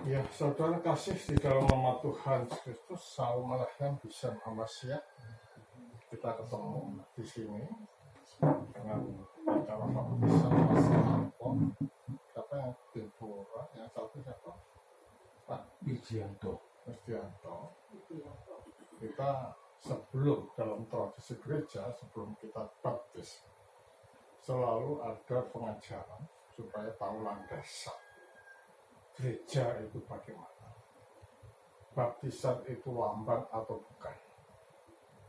Ya, saudara kasih di dalam nama Tuhan Kristus, Salam Alaikum bisa Muhammadiyah. Kita ketemu di sini dengan acara baptisan Masih Ampon. Siapa yang Deborah, yang satu siapa? Pak Wijianto. Kita sebelum dalam tradisi gereja, sebelum kita baptis, selalu ada pengajaran supaya tahu landasan gereja itu bagaimana, baptisan itu lambang atau bukan.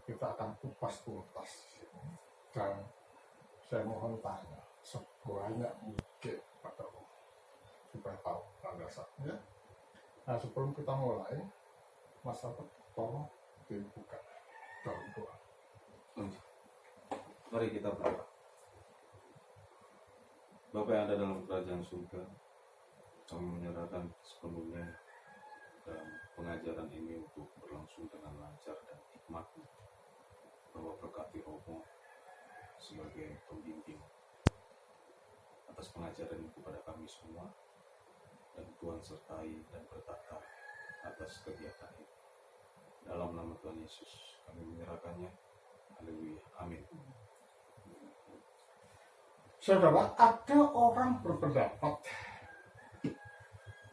Kita akan kupas tuntas di sini, dan saya mohon tanya sebanyak mungkin pada supaya tahu landasannya. Nah, sebelum kita mulai, Mas Albert tolong dibuka dalam doa. Mari kita berdoa. Bapa yang ada dalam kerajaan surga, kami menyerahkan sepenuhnya dan pengajaran ini untuk berlangsung dengan lancar dan hikmat. Bahwa berkati Romo sebagai pembimbing atas pengajaran itu kepada kami semua, dan Tuhan sertai dan bertata atas kegiatan ini. Dalam nama Tuhan Yesus kami menyerahkannya. Haleluya. Amin. Saudara, ada orang berpendapat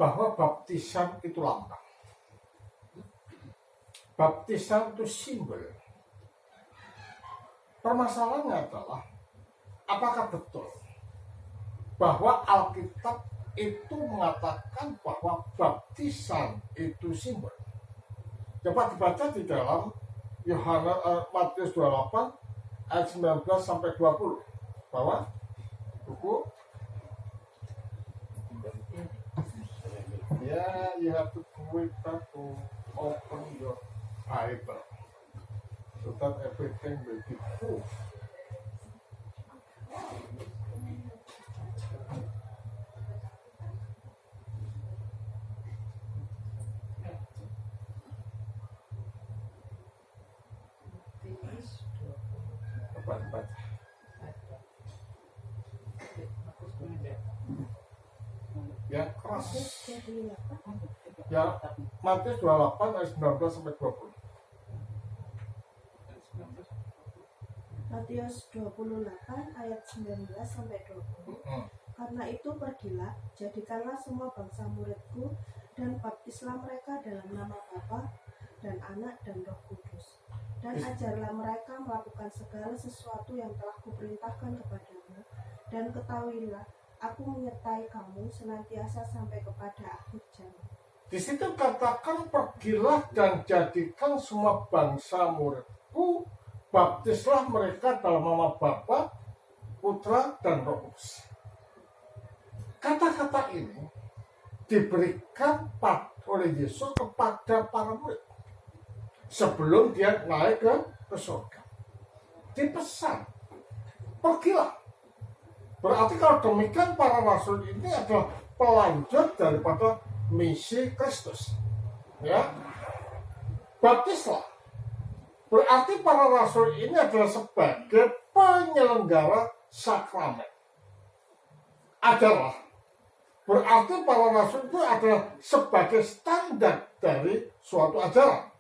bahwa baptisan itu lambang, baptisan itu simbol. Permasalahannya adalah, apakah betul bahwa Alkitab itu mengatakan bahwa baptisan itu simbol? Coba dibaca di dalam Matius 28 ayat 19 sampai 20, bahwa buku you have to wait to open your Bible so that everything will be proof. Baca. Ya, keras. Ya, Matius 28 ayat 19 sampai 20. Matius 28 ayat 19 sampai 20. Karena itu pergilah, jadikanlah semua bangsa muridku, dan baptislah mereka dalam nama Bapa dan Anak dan Roh Kudus. Dan ajarlah mereka melakukan segala sesuatu yang telah kuperintahkan kepadamu. Dan ketahuilah, aku menyertai kamu senantiasa sampai kepada akhir zaman. Di situ katakan, pergilah dan jadikan semua bangsa muridku, baptislah mereka dalam nama Bapa, Putra, dan Roh Kudus. Kata-kata ini diberikan oleh Yesus kepada para murid sebelum dia naik ke surga. Dipesan, pergilah. Berarti kalau demikian, para rasul ini adalah pelanjut daripada misi Kristus. Ya, baptislah. Berarti para rasul ini adalah sebagai penyelenggara sakramen. Adalah. Berarti para rasul itu adalah sebagai standar dari suatu ajaran.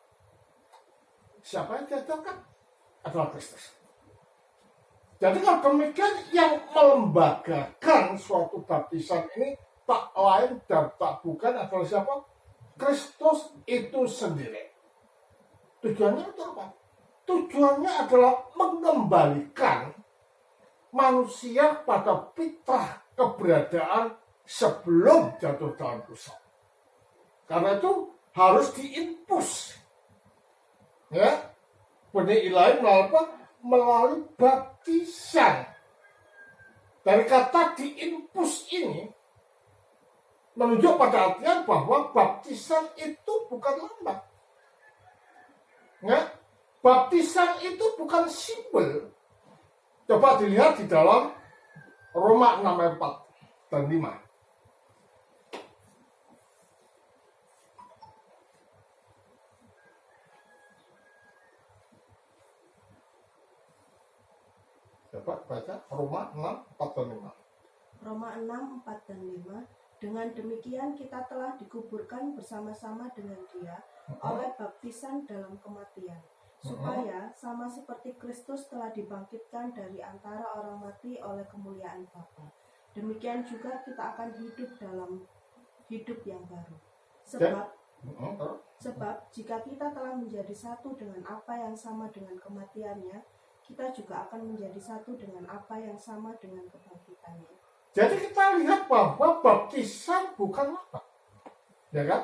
Siapa yang diajarkan? Adalah Kristus. Jadi kalau demikian, yang melembagakan suatu baptisan ini tak lain dan tak bukan adalah siapa? Kristus itu sendiri. Tujuannya itu apa? Tujuannya adalah mengembalikan manusia pada fitrah keberadaan sebelum jatuh dalam dosa. Karena itu harus diinpus. Ya, benih ilahi melalui baptisan. Dari kata diinpus ini menunjuk pada artian bahwa baptisan itu bukan lambang. Ya, baptisan itu bukan simbol. Coba dilihat di dalam Roma 6 ayat 4 dan 5. Coba baca Roma 6, 4 dan 5. Roma 6, 4 dan 5. Dengan demikian kita telah dikuburkan bersama-sama dengan Dia oleh baptisan dalam kematian, supaya sama seperti Kristus telah dibangkitkan dari antara orang mati oleh kemuliaan Bapa, demikian juga kita akan hidup dalam hidup yang baru. Sebab jika kita telah menjadi satu dengan apa yang sama dengan kematiannya, kita juga akan menjadi satu dengan apa yang sama dengan kebangkitannya. Jadi kita lihat bahwa baptisan bukan apa, ya kan?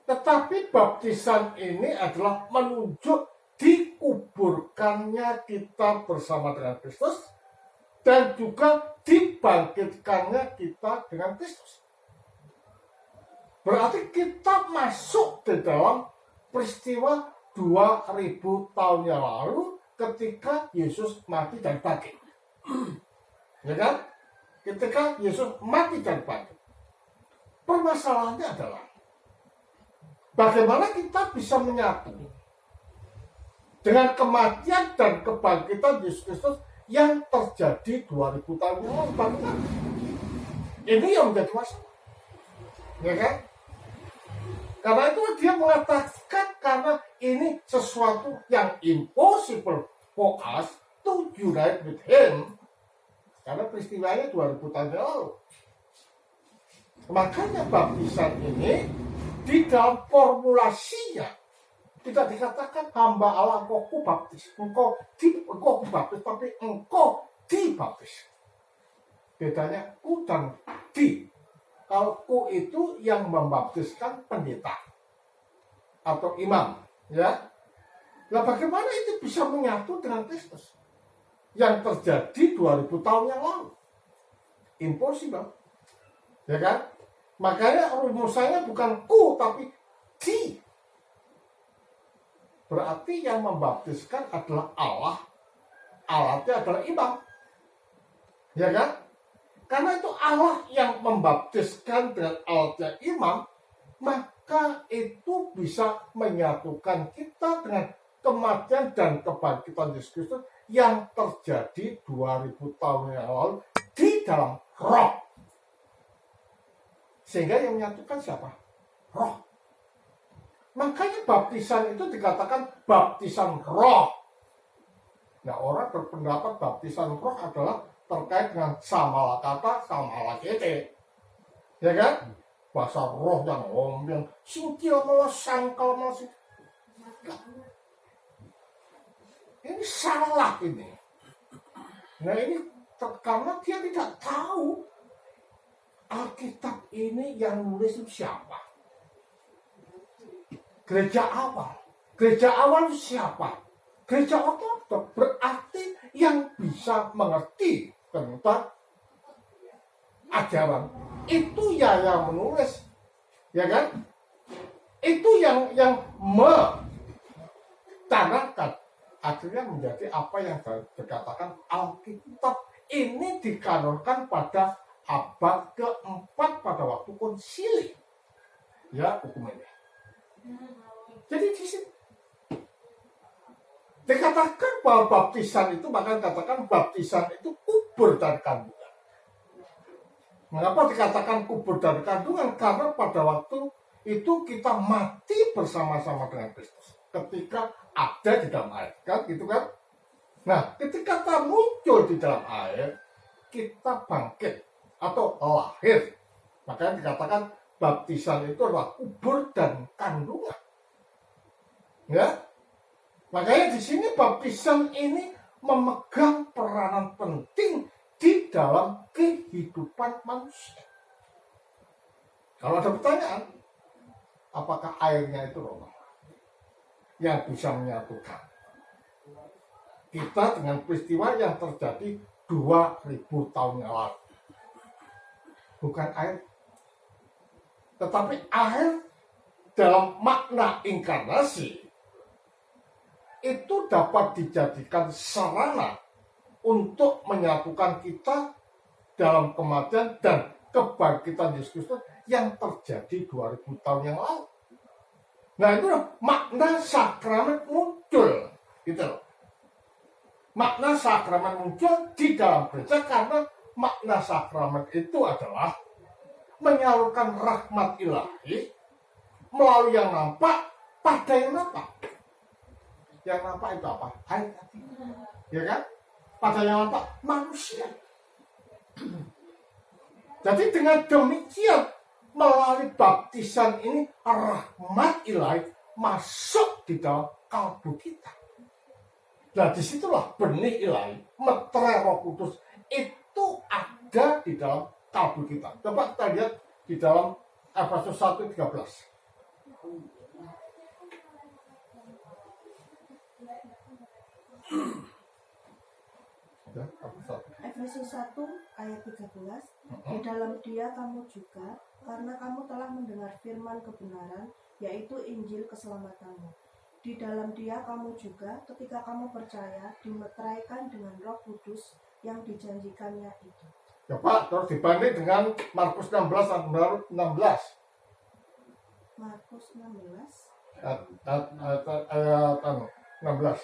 Tetapi baptisan ini adalah menunjuk dikuburkannya kita bersama dengan Kristus dan juga dibangkitkannya kita dengan Kristus. Berarti kita masuk di dalam peristiwa 2000 tahun yang lalu ketika Yesus mati dan bangkit. Ya kan? Ketika Yesus mati dan bangkit. Permasalahannya adalah bagaimana kita bisa menyatu dengan kematian dan kebangkitan Yesus Kristus yang terjadi 2000 tahun yang lalu. Ini yang menjadi masalah. Ya kan? Karena itu dia mengatakan karena ini sesuatu yang impossible for us to unite with him. Karena peristiwanya 2000 tahun yang lalu. Makanya baptisan ini di dalam formulasinya tidak dikatakan hamba Allah engkau kubaptis, engkau kubaptis, tapi engkau dibaptis. Bedanya ku dan di. Kalau ku itu yang membaptiskan pendeta atau imam, ya. Nah, bagaimana itu bisa menyatu dengan Kristus yang terjadi 2000 tahun yang lalu? Impossible, ya kan? Makanya rumusannya bukan ku tapi di. Berarti yang membaptiskan adalah Allah, alatnya adalah imam, ya kan? Karena itu Allah yang membaptiskan dengan alatnya imam, maka itu bisa menyatukan kita dengan kematian dan kebangkitan Yesus Kristus yang terjadi 2000 tahun yang lalu di dalam roh. Sehingga yang menyatukan siapa? Roh. Makanya baptisan itu dikatakan baptisan roh. Nah, orang berpendapat baptisan roh adalah terkait dengan samalah kata, samalah kete. Ya kan? Bahasa roh yang ngomong, singkil malah sangkal malah ini salah ini. Nah ini karena dia tidak tahu Alkitab ini yang nulis itu siapa. Gereja awal. Gereja awal itu siapa? Gereja Ortodok berarti yang bisa mengerti tentang ajaran. Itu ya yang menulis. Ya kan? Itu yang mencanangkan. Akhirnya menjadi apa yang dikatakan Alkitab ini dikanonkan pada abad keempat pada waktu konsili. Ya, hukumnya. Jadi di sini dikatakan bahwa baptisan itu, maka dikatakan baptisan itu kubur dari kandungan. Mengapa dikatakan kubur dari kandungan? Karena pada waktu itu kita mati bersama-sama dengan Kristus. Ketika ada di dalam air, kan gitu kan? Nah, ketika kita muncul di dalam air, kita bangkit atau lahir. Makanya dikatakan baptisan itu adalah kubur dan kandungan. Ya, makanya di sini baptisan ini memegang peranan penting di dalam kehidupan manusia. Kalau ada pertanyaan, apakah airnya itu roh yang bisa menyatukan kita dengan peristiwa yang terjadi 2000 tahun yang lalu? Bukan air, tetapi air dalam makna inkarnasi itu dapat dijadikan sarana untuk menyatukan kita dalam kematian dan kebangkitan Yesus Kristus yang terjadi 2000 tahun yang lalu. Nah, itu makna sakramen muncul, gitu loh. Makna sakramen muncul di dalam gereja karena makna sakramen itu adalah menyalurkan rahmat ilahi melalui yang nampak pada yang nampak. Yang nampak itu apa? Air hati. Ya kan? Pada yang nampak manusia. Jadi dengan demikian melalui baptisan ini rahmat ilahi masuk di dalam kalbu kita. Nah disitulah benih ilahi, meterai Roh Kudus itu ada di dalam kalbu kita. Coba kita lihat di dalam Efesus 1:13. Ya, Efesus 1 ayat 13. Di dalam Dia kamu juga, karena kamu telah mendengar firman kebenaran, yaitu Injil keselamatanmu. Di dalam Dia kamu juga, ketika kamu percaya, dimeteraikan dengan Roh Kudus yang dijanjikannya itu. Coba terus dibanding dengan Markus 16 ayat 16. Markus 16 ayat 16.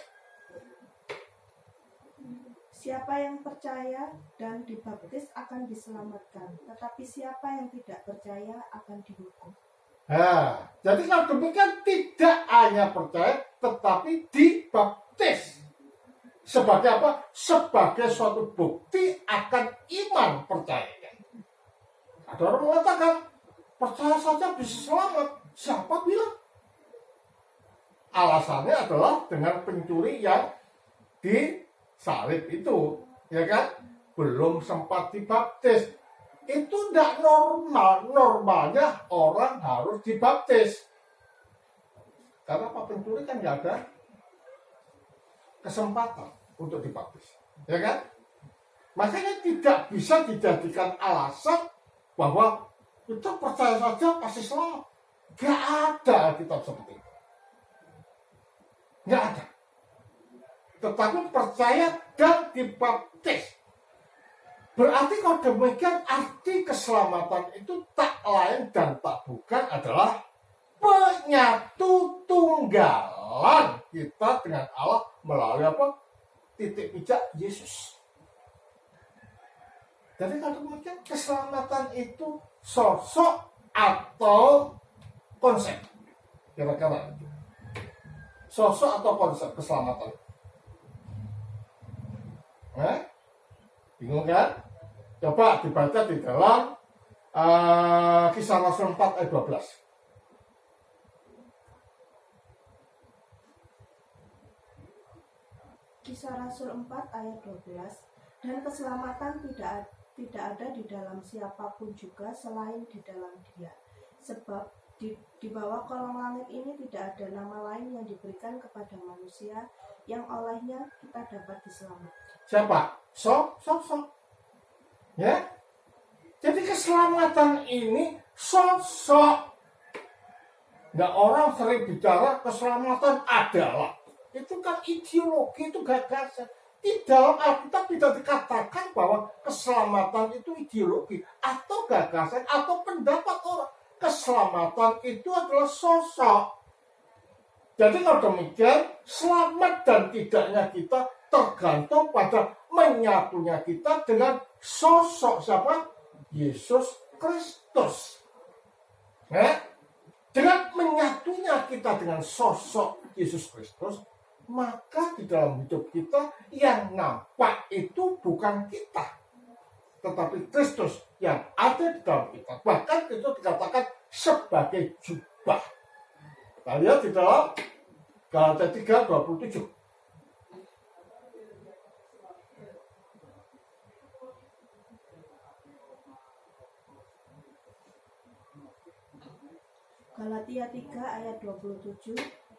Siapa yang percaya dan dibaptis akan diselamatkan, tetapi siapa yang tidak percaya akan dihukum. Nah, jadi kalau demikian tidak hanya percaya, tetapi dibaptis. Sebagai apa? Sebagai suatu bukti akan iman percaya. Ada orang mengatakan, percaya saja bisa selamat. Siapa bilang? Alasannya adalah dengan pencuri yang disalib itu, ya kan? Belum sempat dibaptis. Itu tidak normal. Normalnya orang harus dibaptis. Karena Pak pencuri kan nggak ada kesempatan untuk dibaptis, ya kan? Makanya tidak bisa dijadikan alasan bahwa kita percaya saja pasti selamat. Nggak ada kitab seperti itu. Nggak ada. Tetapi percaya dan dibaptis. Berarti kalau demikian arti keselamatan itu tak lain dan tak bukan adalah penyatu tunggalan kita dengan Allah melalui apa? Titik pijak Yesus. Jadi kalau demikian keselamatan itu sosok atau konsep. Kira-kira sosok atau konsep keselamatan. Bingung kan? Coba dibaca di dalam Kisah Rasul 4 ayat 12. Kisah Rasul 4 ayat 12. Dan keselamatan tidak ada di dalam siapapun juga selain di dalam Dia. Sebab di bawah kolong langit ini tidak ada nama lain yang diberikan kepada manusia yang olehnya kita dapat diselamatkan. Siapa? So. Ya. Jadi keselamatan ini sosok. Nggak orang sering bicara keselamatan adalah. Itu kan ideologi, itu gagasan. Di dalam Alkitab tidak dikatakan bahwa keselamatan itu ideologi atau gagasan atau pendapat orang. Keselamatan itu adalah sosok. Jadi kalau demikian, selamat dan tidaknya kita tergantung pada menyatunya kita dengan sosok siapa? Yesus Kristus. Dengan menyatunya kita dengan sosok Yesus Kristus, maka di dalam hidup kita yang nampak itu bukan kita, tetapi Kristus yang ada di dalam kita. Bahkan itu dikatakan sebagai jubah. Kita lihat di dalam Galatia 3:27. Galatia 3 ayat 27.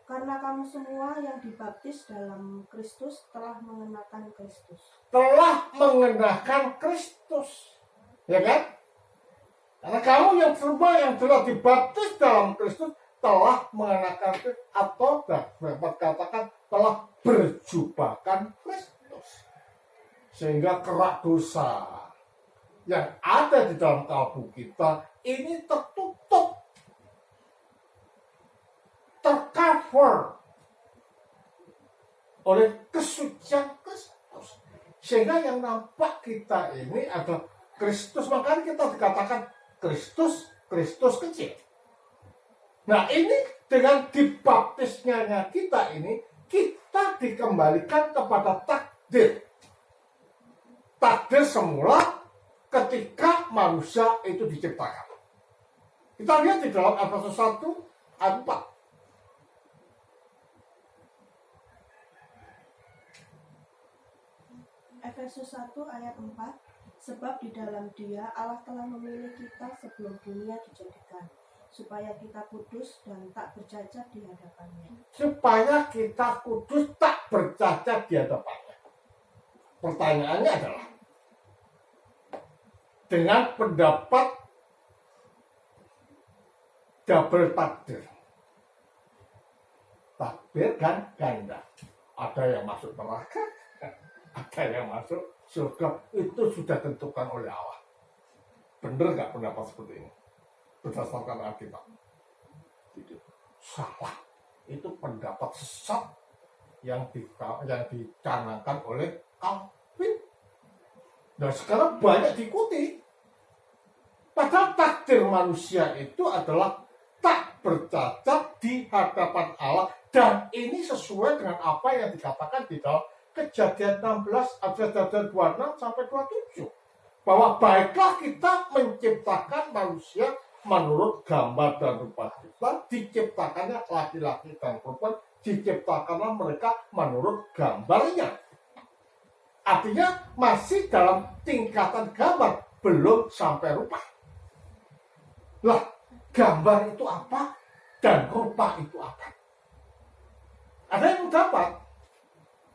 Karena kamu semua yang dibaptis dalam Kristus telah mengenakan Kristus. Telah mengenakan Kristus. Ya kan? Karena kamu yang semua yang telah dibaptis dalam Kristus telah mengenakan Kristus, atau dapat katakan telah berjubahkan Kristus. Sehingga kerak dosa yang ada di dalam kalbu kita ini tertutup, tercover oleh kesucian Kristus. Sehingga yang nampak kita ini adalah Kristus. Makanya kita dikatakan Kristus, Kristus kecil. Nah ini dengan dibaptisnya kita ini, kita dikembalikan kepada takdir. Takdir semula ketika manusia itu diciptakan. Kita lihat di dalam Efesus 1 ayat 4. Efesus 1 ayat 4. Sebab di dalam Dia Allah telah memilih kita sebelum dunia dijadikan, supaya kita kudus dan tak bercacat di hadapannya. Supaya kita kudus tak bercacat di hadapannya. Pertanyaannya adalah, dengan pendapat double takdir, takdir kan ganda, ada yang masuk neraka, ada yang masuk surga, itu sudah tentukan oleh Allah. Benar nggak pendapat seperti ini berdasarkan Alkitab? Tidak. Salah. Itu pendapat sesat yang dicanangkan oleh Calvin. Dan sekarang banyak diikuti. Padahal takdir manusia itu adalah tak bercacat di hadapan Allah. Dan ini sesuai dengan apa yang dikatakan di dalam Kejadian 16 ayat 26 sampai 27. Bahwa baiklah kita menciptakan manusia menurut gambar dan rupa kita, diciptakannya laki-laki dan perempuan, diciptakanlah mereka menurut gambarnya. Artinya masih dalam tingkatan gambar, belum sampai rupa. Lah, gambar itu apa dan rupa itu apa? Ada yang dapat.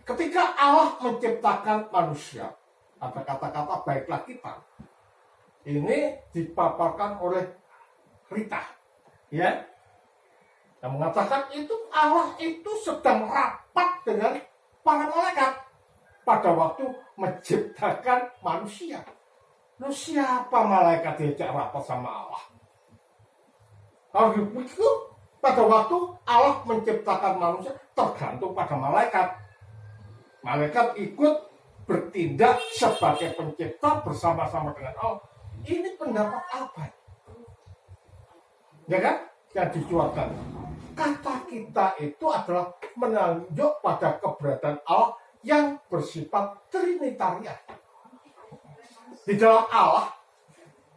Ketika Allah menciptakan manusia, ada kata-kata baiklah kita. Ini dipaparkan oleh Rita, ya, yang mengatakan itu Allah itu sedang rapat dengan para malaikat pada waktu menciptakan manusia. Lalu siapa malaikat diajak rapat sama Allah? Kalau begitu, pada waktu Allah menciptakan manusia tergantung pada malaikat. Malaikat ikut bertindak sebagai pencipta bersama-sama dengan Allah. Ini pendapat apa? Ya kan? Yang dicuatkan. Kata kita itu adalah menunjuk pada keberadaan Allah yang bersifat trinitarian. Di dalam Allah,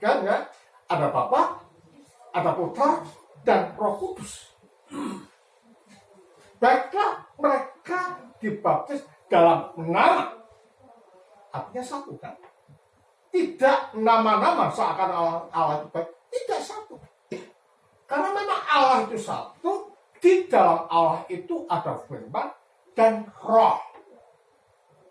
kan ya, ada Bapa, ada Putra, dan Roh Kudus. Baiklah mereka dibaptis dalam nama, artinya satu kan? Tidak nama-nama seakan Allah itu baik, tidak satu. Karena memang Allah itu satu, di dalam Allah itu ada firman dan roh.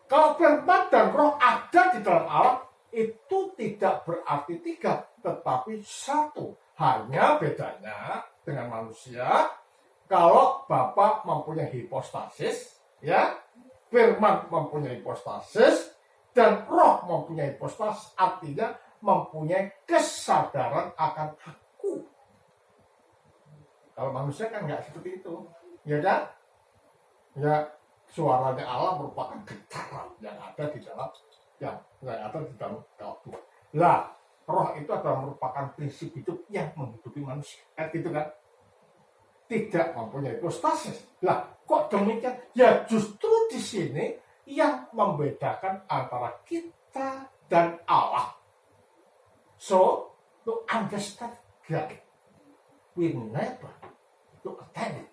Kalau firman dan roh ada di dalam Allah, itu tidak berarti tiga, tetapi satu. Hanya bedanya dengan manusia, kalau Bapa mempunyai hipostasis, ya, firman mempunyai hipostasis, dan roh mempunyai hipostasis, artinya mempunyai kesadaran akan aku. Kalau manusia kan nggak seperti itu, ya kan? Ya, suaranya Allah merupakan getaran yang ada di dalam kalbu. Lah, roh itu adalah merupakan prinsip hidup yang menghidupi manusia, kan gitu kan? Tidak mempunyai hipostasis. Lah, kok demikian? Ya justru di sini yang membedakan antara kita dan Allah. So, to understand God, we never to attain it.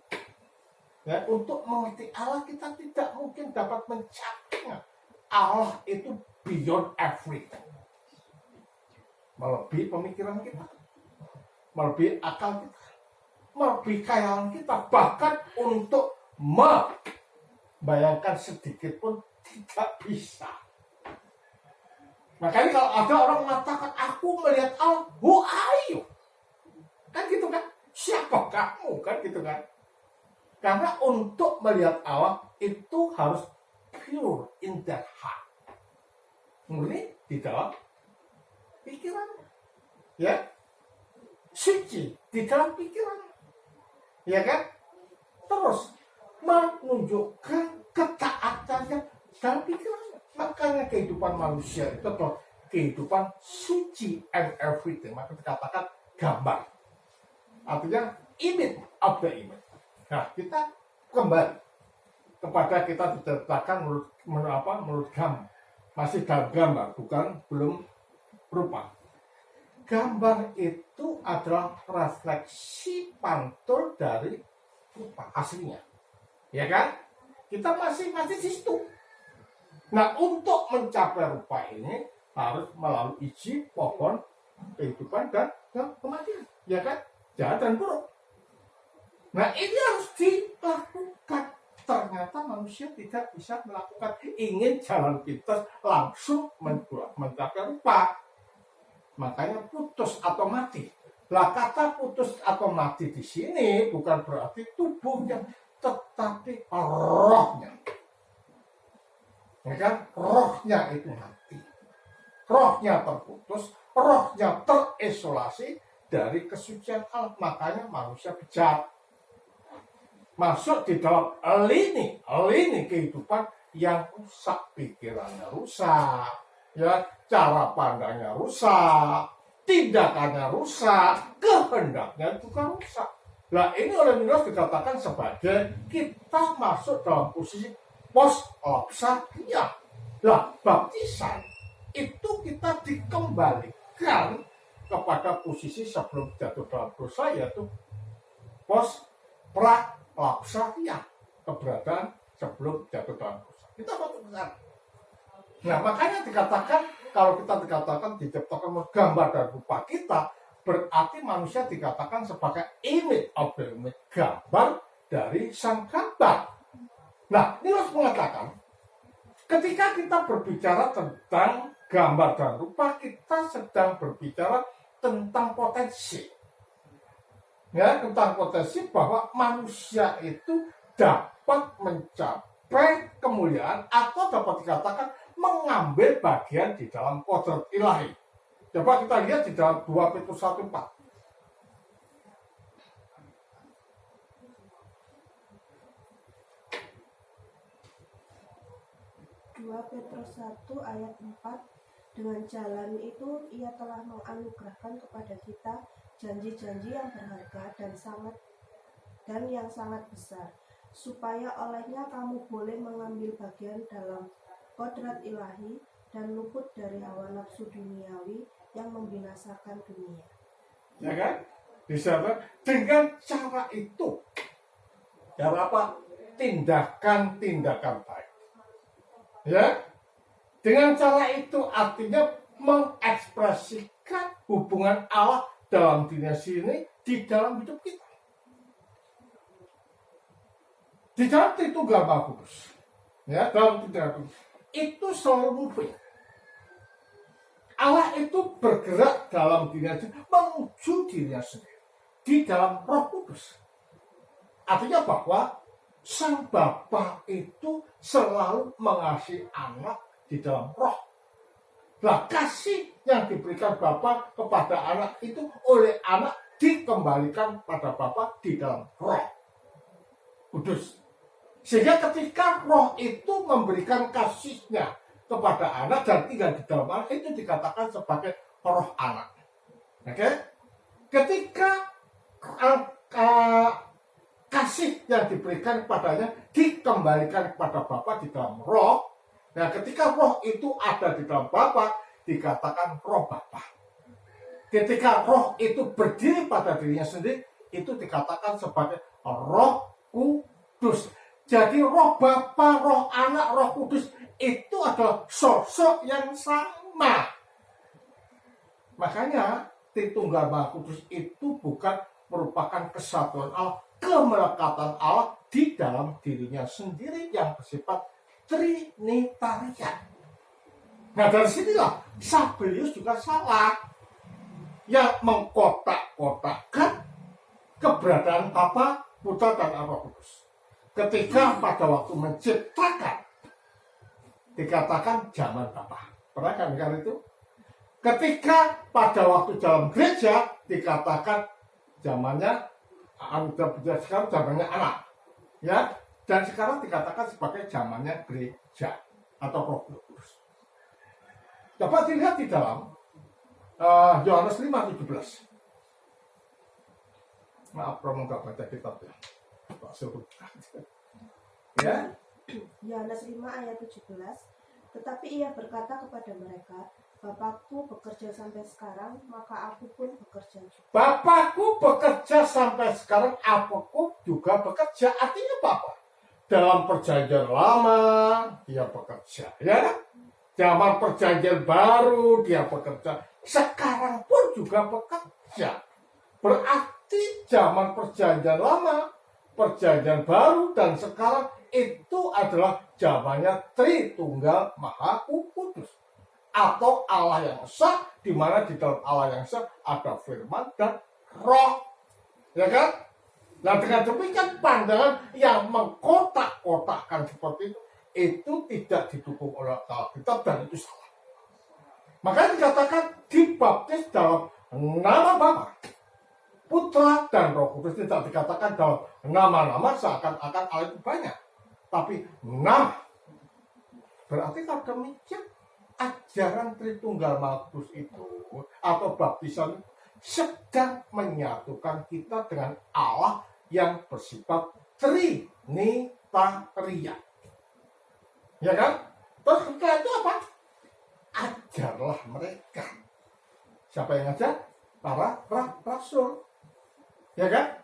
Ya, untuk mengerti Allah kita tidak mungkin dapat mencapainya. Allah itu beyond everything. Melebihi pemikiran kita, melebihi akal kita, melebihi khayalan kita, bahkan untuk membayangkan sedikit pun tidak bisa. Makanya kalau ada orang mengatakan aku melihat Allah, who are you? Kan gitu kan? Siapa kamu? Kan gitu kan? Karena untuk melihat Allah itu harus pure in that heart, murni di dalam pikiran, ya, suci di dalam pikiran, ya kan? Terus menunjukkan ketaatannya dalam pikiran. Makanya kehidupan manusia itu adalah kehidupan suci and everything, maka dikatakan gambar. Artinya image of the image. Nah, kita kembali kepada kita diciptakan menurut gambar. Masih dalam gambar, belum rupa. Gambar itu adalah refleksi pantul dari rupa aslinya. Ya kan? Kita masih di situ. Nah, untuk mencapai rupa ini harus melalui iji pohon kehidupan dan kematian. Ya kan? Jahat dan buruk. Nah, ini harus dilakukan. Ternyata manusia tidak bisa melakukan, ingin jalan pintas langsung mencapai rupa. Makanya putus atau mati. Lah, kata putus atau mati di sini bukan berarti tubuhnya, tetapi rohnya. Ya kan? Rohnya itu mati. Rohnya terputus, rohnya terisolasi dari kesucian Allah. Makanya manusia bejat. Masuk di dalam lini kehidupan yang rusak, pikirannya rusak, ya, cara pandangnya rusak, tindakannya rusak, kehendaknya juga rusak. Nah, ini oleh Minos dikatakan sebagai kita masuk dalam posisi post-lapsahiyah. Nah, baptisan itu kita dikembalikan kepada posisi sebelum jatuh dalam dosa, yaitu post-lapsahiyah, keberadaan sebelum jatuh dalam dosa. Kita baptisan. Nah, makanya dikatakan, kalau kita dikatakan diciptakan gambar dan rupa kita, berarti manusia dikatakan sebagai image of the image, gambar dari sang gambar. Nah, ini harus mengatakan, ketika kita berbicara tentang gambar dan rupa, kita sedang berbicara tentang potensi. Ya, tentang potensi bahwa manusia itu dapat mencapai kemuliaan atau dapat dikatakan mengambil bagian di dalam kodrat ilahi. Coba kita lihat di dalam 2 Petrus 1:4. 2 Petrus 1 ayat 4, dengan jalan itu ia telah menganugerahkan kepada kita janji-janji yang berharga dan yang sangat besar, supaya olehnya kamu boleh mengambil bagian dalam kodrat ilahi dan luput dari hawa nafsu duniawi yang membinasakan dunia. Ya kan? Disana dengan cara itu, cara apa? Tindakan-tindakan baik. Ya, dengan cara itu artinya mengekspresikan hubungan Allah dalam dunia sini di dalam hidup kita. Di dalam Tritunggal Maha Kudus. Ya, dalam tindakan itu selalu moving. Allah itu bergerak dalam dirinya sendiri, menuju dirinya sendiri di dalam Roh Kudus. Artinya bahwa Sang Bapa itu selalu mengasihi anak di dalam roh. Nah, kasih yang diberikan Bapa kepada anak itu oleh anak dikembalikan pada Bapa di dalam Roh Kudus. Sehingga ketika roh itu memberikan kasihnya kepada anak dan tinggal di dalam anak, itu dikatakan sebagai roh anak. Oke? Ketika kasih yang diberikan kepadanya dikembalikan kepada Bapa di dalam roh. Nah, ketika roh itu ada di dalam Bapa, dikatakan roh Bapa. Ketika roh itu berdiri pada dirinya sendiri, itu dikatakan sebagai Roh Kudus. Jadi roh Bapa, roh Anak, Roh Kudus itu adalah sosok yang sama. Makanya Tritunggal Maha Kudus itu bukan merupakan kesatuan Allah, kemelekatan Allah di dalam dirinya sendiri yang bersifat Trinitarian. Nah, dari sinilah Sabellius juga salah, yang mengkotak-kotakkan keberadaan Bapa, Putra, dan Roh Kudus. Ketika pada waktu menciptakan dikatakan zaman Bapa. Pernah kan dengar itu? Ketika pada waktu dalam gereja dikatakan zamannya sekarang zamannya anak, ya, dan sekarang dikatakan sebagai zamannya gereja atau Roh Kudus. Dapat dilihat di dalam Yohanes 5:17. Maaf, Romo nggak baca kitabnya. Pak Suruh. Ya, Yohanes 5 ayat 17. Tetapi ia berkata kepada mereka, Bapakku bekerja sampai sekarang, maka aku pun bekerja juga. Bapakku bekerja sampai sekarang, aku juga bekerja. Artinya apa? Dalam perjanjian lama dia bekerja, ya. Zaman perjanjian baru dia bekerja. Sekarang pun juga bekerja. Berarti zaman perjanjian lama, perjanjian baru, dan sekarang itu adalah zamannya Tritunggal Maha Kudus atau Allah yang esa, di mana di dalam Allah yang esa ada firman dan roh, ya kan? Nah, dengan demikian pandangan yang mengkotak-kotakkan seperti itu tidak didukung oleh Alkitab dan itu salah. Makanya dikatakan dibaptis dalam nama Bapa, Putra, dan Roh Kudus. Tidak dikatakan dalam nama-nama seakan-akan Allah itu banyak, tapi nama. Berarti kalau demikian ajaran Tritunggal Maha Kudus itu atau baptisan sedang menyatukan kita dengan Allah yang bersifat Trinitaria. Ya kan? Terus setelah itu apa? Ajarlah mereka. Siapa yang ngajar? Para rasul. Ya kan?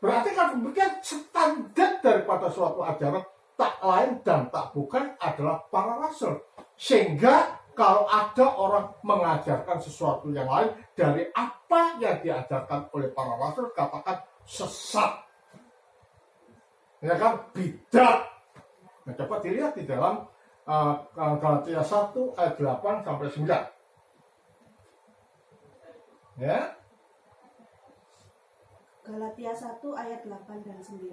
Berarti kalau demikian standar daripada suatu ajaran tak lain dan tak bukan adalah para rasul. Sehingga kalau ada orang mengajarkan sesuatu yang lain dari apa yang diajarkan oleh para rasul, katakan sesat. Ya kan? Bidat. Nah, coba dilihat di dalam Galatia 1 ayat 8 sampai 9. Ya. Galatia 1 ayat 8 dan 9.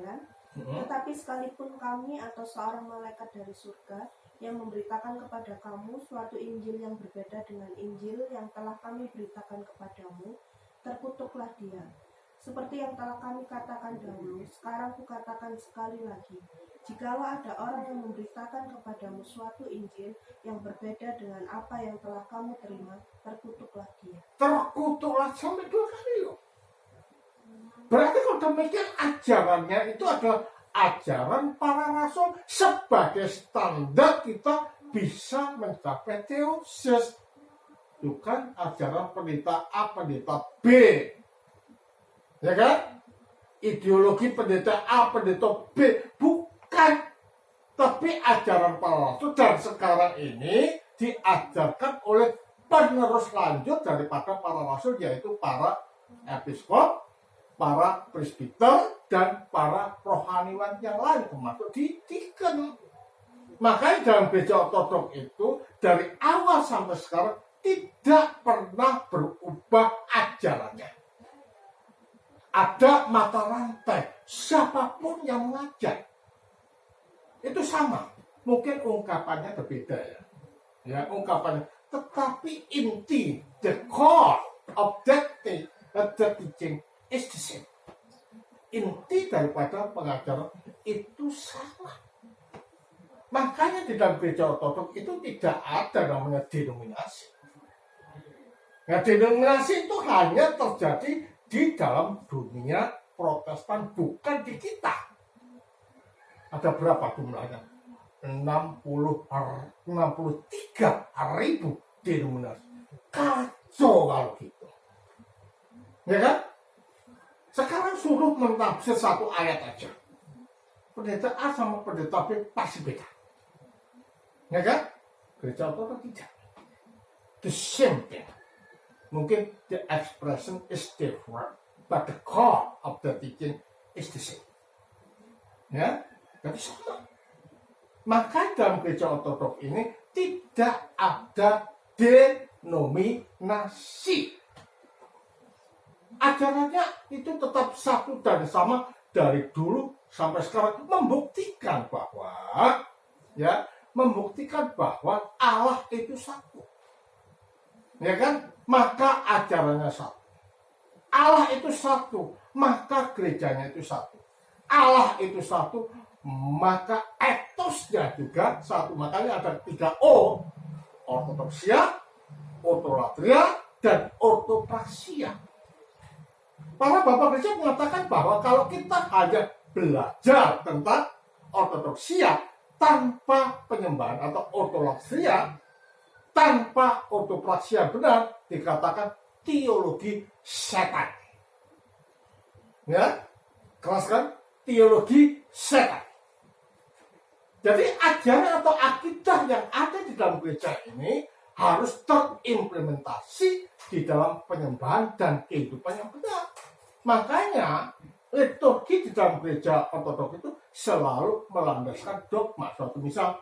Tetapi sekalipun kami atau seorang malaikat dari surga yang memberitakan kepada kamu suatu Injil yang berbeda dengan Injil yang telah kami beritakan kepadamu, terkutuklah dia. Seperti yang telah kami katakan dahulu, sekarang kukatakan sekali lagi. Jikalau ada orang yang memberitakan kepadamu suatu Injil yang berbeda dengan apa yang telah kamu terima, terkutuklah dia. Terkutuklah sampai 2 kali loh. Berarti kalau demikian ajarannya itu adalah ajaran para rasul sebagai standar kita bisa mencapai teosis. Bukan ajaran pendeta A, pendeta B. Ya kan? Ideologi pendeta A, pendeta B. Bukan. Tapi ajaran para rasul dan sekarang ini diajarkan oleh penerus lanjut daripada para rasul, yaitu para episkop, para presbiter, dan para rohaniwan yang lain, termasuk didiken. Makanya dalam gereja ortodok itu dari awal sampai sekarang tidak pernah berubah ajarannya. Ada mata rantai, siapapun yang mengajar itu sama. Mungkin ungkapannya berbeda ya ungkapannya, tetapi inti, the core, objective, the teaching is the same. Inti daripada pengajaran itu sama. Makanya di dalam gereja ortodok itu tidak ada namanya denominasi. Nah, denominasi itu hanya terjadi di dalam dunia Protestan, bukan di kita. Ada berapa jumlahnya? 63.000 denominasi. Kacau kalau gitu. Ya kan? Sekarang suruh mentafsir satu ayat aja. Pendeta A sama pendeta B pasti beda. Ya kan? Gereja ortodok tidak. The same thing. Mungkin the expression is different, but the core of the teaching is the same. Ya, jadi sama. Maka dalam gereja ortodok ini tidak ada denominasi. Ajarannya itu tetap satu dan sama dari dulu sampai sekarang, membuktikan bahwa Allah itu satu. Ya kan? Maka ajarannya satu. Allah itu satu, maka gerejanya itu satu. Allah itu satu, maka etosnya juga satu. Makanya ada 3 O. ortodoksia, ortolatria, dan ortopraksia. Para bapak gereja mengatakan bahwa kalau kita hanya belajar tentang ortodoksia tanpa penyembahan atau ortolatria, tanpa ortopraksia benar, dikatakan teologi setan. Ya, keras kan? Teologi setan. Jadi ajaran atau akidah yang ada di dalam gereja ini harus terimplementasi di dalam penyembahan dan kehidupan yang benar. Makanya liturgi di dalam gereja ortodoks itu selalu melandaskan dogma. Suatu misal,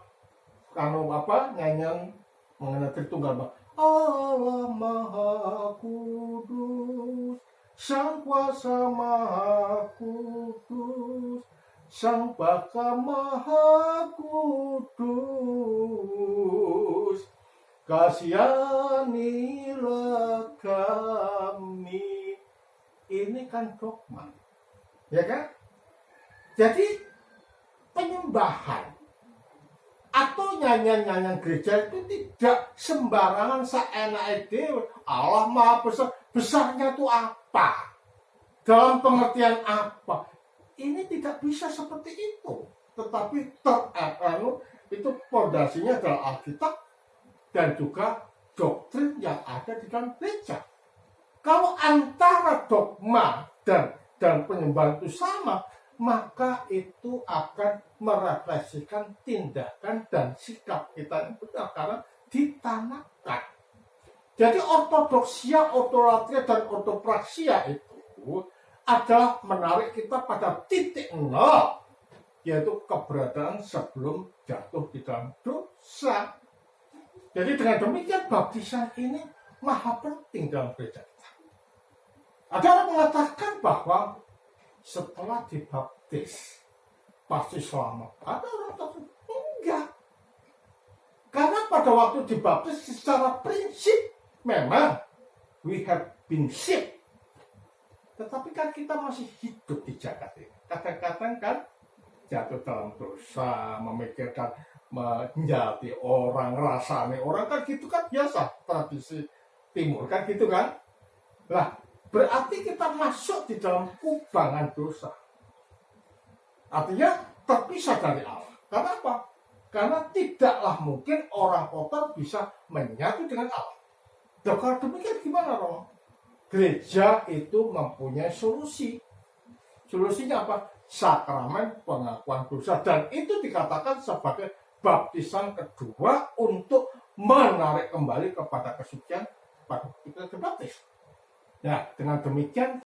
kalau nyanyian mengenai Tritunggal, Allah Maha Kudus, Sang Kuasa Maha Kudus, Sang Bapa Maha Kudus, kasihanilah kami. Ini kan dogma, ya kan? Jadi penyembahan atau nyanyian-nyanyian gereja itu tidak sembarangan seenak dewe. Allah Maha Besar. Besarnya itu apa? Dalam pengertian apa? Ini tidak bisa seperti itu. Tetapi itu fondasinya adalah Alkitab dan juga doktrin yang ada di dalam gereja. Kalau antara dogma dan penyembahan itu sama, maka itu akan merefleksikan tindakan dan sikap kita yang benar karena ditanamkan. Jadi ortodoksia, ortolatria, dan ortopraksia itu adalah menarik kita pada titik nol, yaitu keberadaan sebelum jatuh di dalam dosa. Jadi dengan demikian baptisan ini maha penting dalam gereja kita. Ada orang mengatakan bahwa setelah dibaptis pasti selamat. Ada orang mengatakan enggak. Karena pada waktu dibaptis secara prinsip memang we have been saved. Tetapi kan kita masih hidup di jagat ini. Kadang-kadang kan jatuh dalam dosa, memikirkan menjadi orang, rasanya orang kan gitu kan biasa tradisi timur kan gitu kan. Lah berarti kita masuk di dalam kubangan dosa. Artinya terpisah dari Allah. Karena apa? Karena tidaklah mungkin orang kotor bisa menyatu dengan Allah. Nah, kalau demikian gimana dong? Gereja itu mempunyai solusi. Solusinya apa? Sakramen pengakuan dosa. Dan itu dikatakan sebagai baptisan kedua untuk menarik kembali kepada kesucian pada kita dibaptis. Nah, dengan demikian